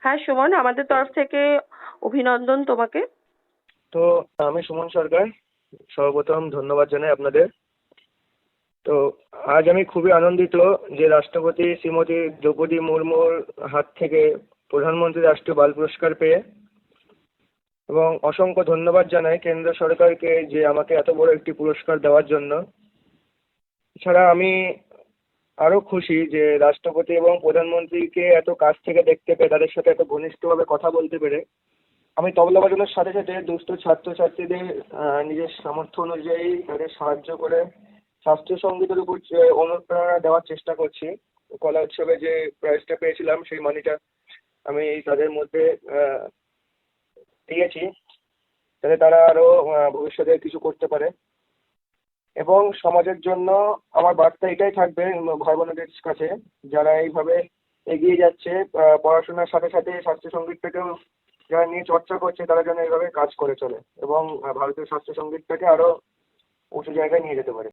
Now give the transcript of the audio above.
হ্যাঁ সুমন, আমাদের তরফ থেকে অভিনন্দন তোমাকে। তো আমি সুমন সরকার, সর্বপ্রথম ধন্যবাদ জানাই আপনাদের। তো আজ আমি খুবই আনন্দিত যে রাষ্ট্রপতি শ্রীমতী দ্রৌপদী মুর্মুর হাত থেকে প্রধানমন্ত্রী রাষ্ট্রীয় বাল পুরস্কার পেয়ে, এবং অসংখ্য ধন্যবাদ জানাই কেন্দ্র সরকারকে যে আমাকে এত বড় একটি পুরস্কার দেওয়ার জন্য। এছাড়া আমি আরো খুশি যে রাষ্ট্রপতি এবং প্রধানমন্ত্রীকে এত কাছ থেকে দেখতে পেয়ে, তাদের সাথে এত ঘনিষ্ঠভাবে কথা বলতে পেরে। আমি তবলা বাজানোর সাথে সাথে দুস্থ ছাত্রছাত্রীদের নিজের সামর্থ্য অনুযায়ী তাদের সাহায্য করে শাস্ত্রীয় সঙ্গীতের উপর যে অনুপ্রেরণা দেওয়ার চেষ্টা করছি। কলা উৎসবে যে প্রাইজটা পেয়েছিলাম সেই মানিটা আমি তাদের মধ্যে দিয়েছি, যাতে তারা আরো ভবিষ্যতে কিছু করতে পারে। এবং সমাজের জন্য আমার বার্তা এটাই থাকবে ভাই বোনদের কাছে, যারা এইভাবে এগিয়ে যাচ্ছে পড়াশোনার সাথে সাথে শাস্ত্রীয় সঙ্গীতটাকেও যারা নিয়ে চর্চা করছে, তারা যেন এইভাবে কাজ করে চলে এবং ভারতীয় শাস্ত্রীয় সঙ্গীতটাকে আরো উঁচু জায়গায় নিয়ে যেতে পারে।